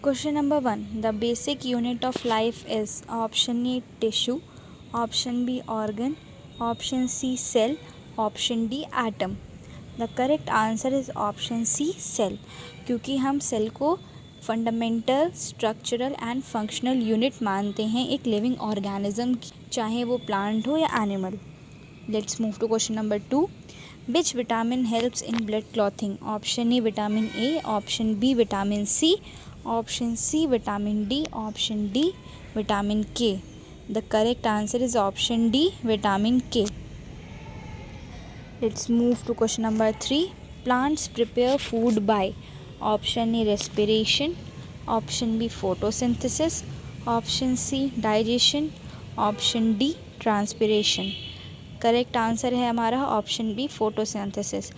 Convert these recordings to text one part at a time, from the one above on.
Question number 1. The basic unit of life is option A tissue, option B organ, option C cell, option D atom. The correct answer is option C cell, क्योंकि हम cell को fundamental structural and functional unit मानते हैं एक living organism, चाहे वो plant हो या animal. Let's move to question number 2. Which vitamin helps in blood clotting? Option A vitamin A, option B vitamin C, option C vitamin D, option D vitamin K. The correct answer is option D vitamin K. Let's move to question number 3. Plants prepare food by option A respiration, option B photosynthesis, option C digestion, option D transpiration. Correct answer है हमारा option B photosynthesis.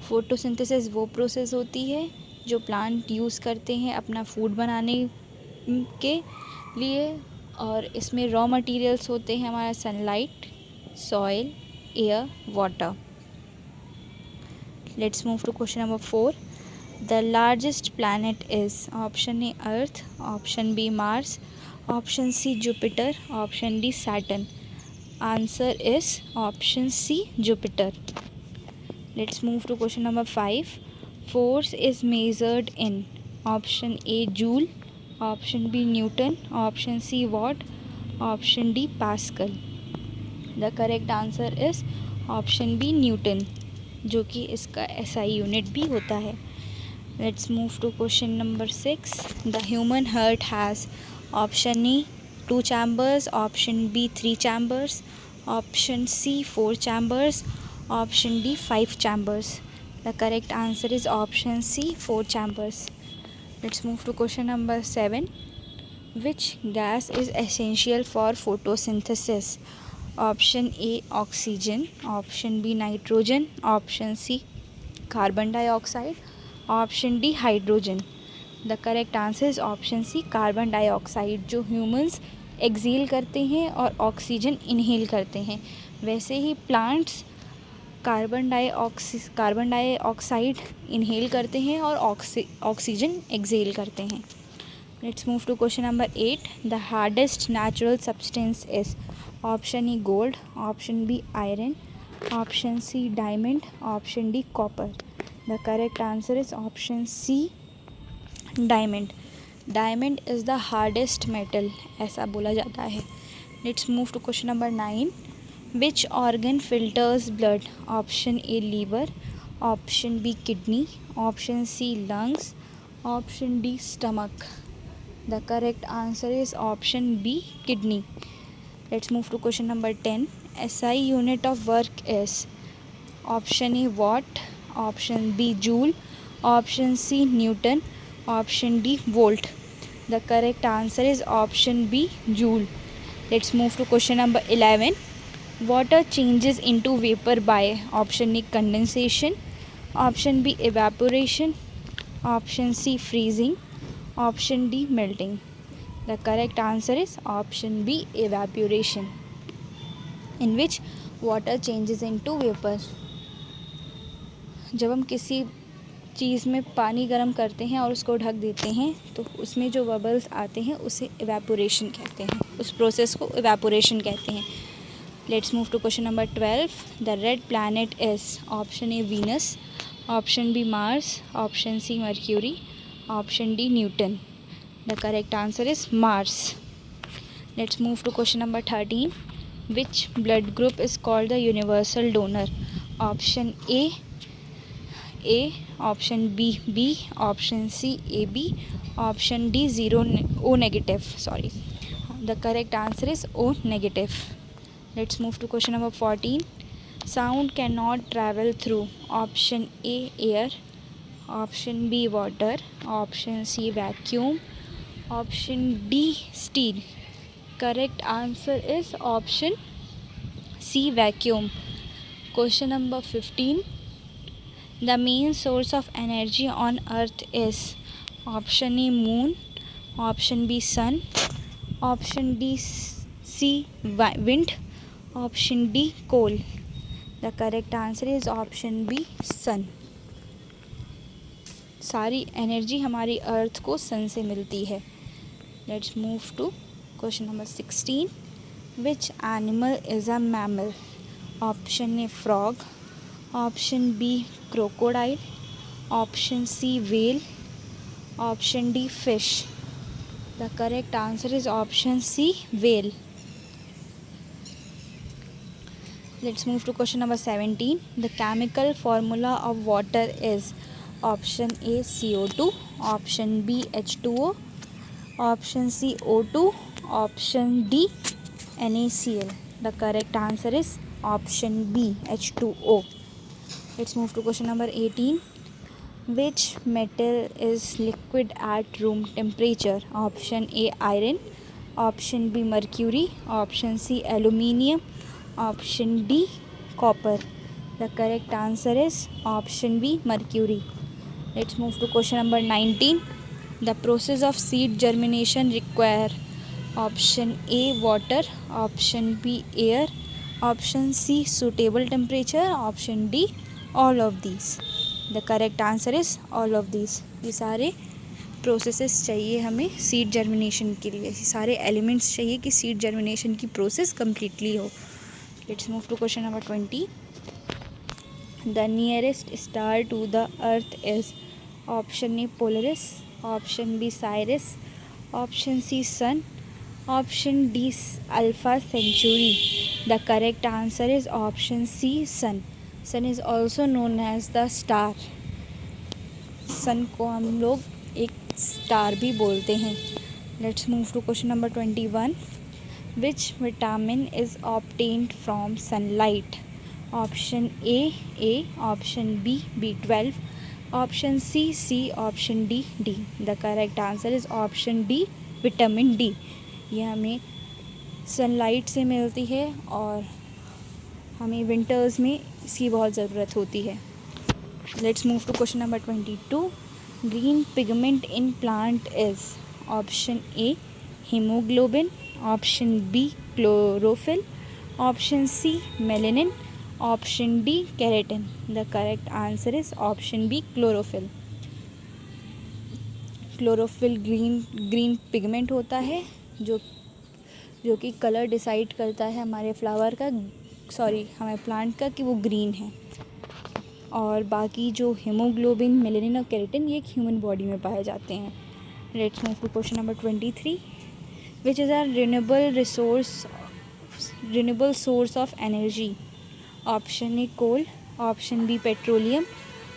Photosynthesis वो process होती है जो plant use करते हैं अपना food बनाने के लिए, और इसमें रॉ मटेरियल्स होते हैं हमारा sunlight, soil, air, water. Let's move to question number 4. The largest planet is option A Earth, option B Mars, option C Jupiter, option D Saturn. Answer is option C Jupiter. Let's move to question number 5. Force is measured in option A joule, option B Newton, option C watt, option D Pascal. The correct answer is option B Newton, जो कि इसका SI unit भी होता है. Let's move to question number 6. The human heart has option A 2 chambers, option B 3 chambers, option C 4 chambers, option D 5 chambers. The correct answer is option C 4 chambers. Let's move to question number 7. Which gas is essential for photosynthesis? Option A oxygen, option B nitrogen, option C carbon dioxide, option D hydrogen. The correct answer is option C carbon dioxide, जो humans exhale करते हैं और oxygen inhale करते हैं. वैसे ही plants carbon dioxide inhale करते हैं और ऑक्सीजन एक्सेल करते हैं. Let's move to question number 8. The hardest natural substance is option E gold, option B iron, option C diamond, option D copper. The correct answer is option C diamond. Diamond is the hardest metal, ऐसा बोला जाता है. Let's move to question number 9. Which organ filters blood? Option A liver, option B kidney, option C lungs, option D stomach. The correct answer is option B kidney. Let's move to question number 10. SI unit of work is option A watt, option B joule, option C newton, option D volt. The correct answer is option B joule. Let's move to question number 11. Water changes into vapor by option A condensation, option B evaporation, option C freezing, option D melting. The correct answer is option B evaporation, in which water changes into vapor. जब हम किसी चीज़ में पानी गर्म करते हैं और उसको ढक देते हैं तो उसमें जो बबल्स आते हैं उसे इवेपोरेशन कहते हैं, उस प्रोसेस को इवेपोरेशन कहते हैं. Let's move to question number 12. The red planet is option A Venus, option B Mars, option C Mercury, option D Newton. The correct answer is Mars. Let's move to question number 13. Which blood group is called the universal donor? Option A, option B B, option C AB, option D O negative. Sorry, the correct answer is O negative. Let's move to question number 14. Sound can not travel through option A air, option B water, option C vacuum, option D steel. Correct answer is option C vacuum. Question number 15. The main source of energy on earth is option A moon, option B sun, option D C wind, option D coal. The correct answer is option B sun. सारी energy हमारी earth को sun से मिलती है। Let's move to question number 16. Which animal is a mammal? Option A frog, option B crocodile, option C whale, option D fish. The correct answer is option C whale. Let's move to question number 17. The chemical formula of water is option A CO2, option B H2O, option C O2, option D NaCl. The correct answer is option B H2O. Let's move to question number 18. Which metal is liquid at room temperature? Option A iron, option B mercury, option C aluminium, option D copper. The correct answer is option B mercury. Let's move to question number 19. The process of seed germination require option A water, option B air, option C suitable temperature, option D all of these. The correct answer is all of these. ये सारे processes चाहिए हमें seed germination के लिए, सारे elements चाहिए कि seed germination की प्रोसेस कम्प्लीटली हो. Let's move to question number 20. The nearest star to the earth is option A Polaris, option B Sirius, option C Sun, option D Alpha Centauri. The correct answer is option C Sun. Sun is also known as the star. सन को हम लोग एक star भी बोलते हैं. Let's move to question number 21. Which vitamin is obtained from sunlight? Option A, option B, B12, option C, option D, D. The correct answer is option D, vitamin D. ये हमें sunlight से मिलती है और हमें विंटर्स में इसकी बहुत ज़रूरत होती है. Let's move to question number 22. Green pigment in plant is option A hemoglobin, option B chlorophyll, option C melanin, option D keratin. The correct answer is option B chlorophyll. Chlorophyll green pigment होता है जो कि colour decide करता है हमारे flower का, हमारे plant का, कि वो ग्रीन है. और बाकी जो हीमोग्लोबिन, मेलेनिन और केराटिन ये एक ह्यूमन बॉडी में पाए जाते हैं. Let's move to question number 23. Which is a renewable source of energy? Option A coal, option B petroleum,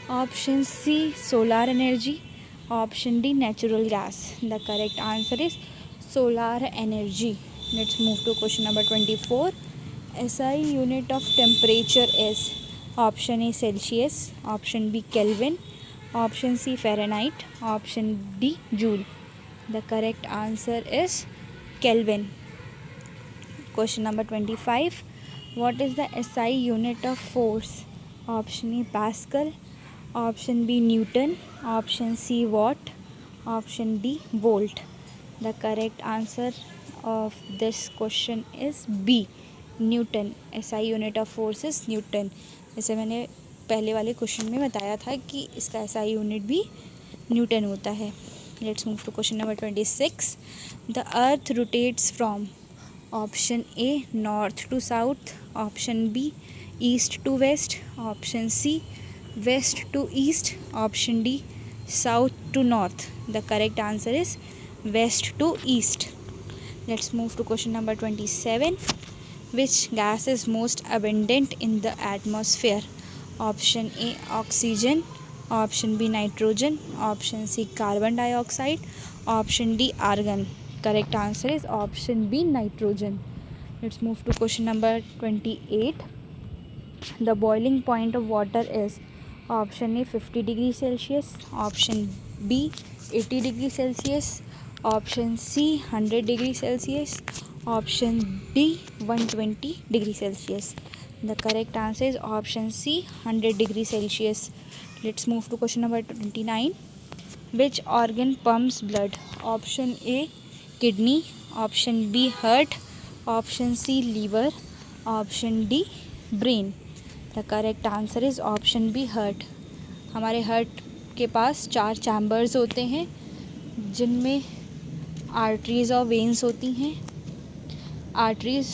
option C solar energy, option D natural gas. The correct answer is solar energy. Let's move to question number 24. SI unit of temperature is option A Celsius, option B Kelvin, option C Fahrenheit, option D Joule. The correct answer is Kelvin. Question number 25. What is the SI unit of force? Option A Pascal, option B Newton, option C Watt, option D Volt. The correct answer of this question is B Newton. SI unit of force is Newton. जैसे मैंने पहले वाले question में बताया था कि इसका SI unit भी न्यूटन होता है. Let's move to question number 26. The earth rotates from option A north to south, option B east to west, option C west to east, option D south to north. The correct answer is west to east. Let's move to question number 27. Which gas is most abundant in the atmosphere? Option A oxygen, option B nitrogen, option C carbon dioxide, option D argon. Correct answer is option B nitrogen. Let's move to question number 28. The boiling point of water is option A 50 degrees Celsius, option B 80 degrees Celsius, option C 100 degrees Celsius, option D 120 degrees Celsius. The correct answer is option C 100 degrees Celsius. Let's move to question number 29. Which organ pumps blood? Option A kidney, option B heart, option C liver, option D brain. The correct answer is option B heart. हमारे heart के पास 4 chambers होते हैं जिनमें arteries और veins होती हैं। Arteries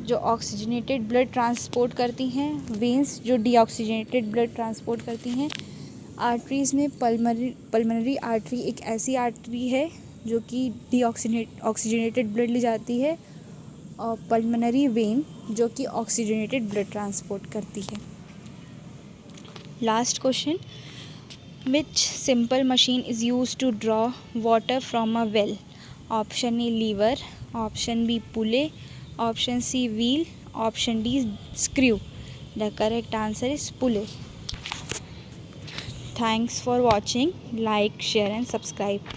जो oxygenated blood transport करती हैं, वेन्स जो डीऑक्सीजनेटेड ब्लड ट्रांसपोर्ट करती हैं। आर्टरीज़ में पल्मोनरी आर्टरी एक ऐसी आर्टरी है जो कि ऑक्सीजनेटेड ब्लड ले जाती है, और पल्मोनरी वेन जो कि ऑक्सीजनेटेड ब्लड ट्रांसपोर्ट करती है। Last question, which simple machine is use to draw water from a well? Option A liver, option B pulley, option C wheel, option D screw. The correct answer is pulley. Thanks for watching. Like, share and subscribe.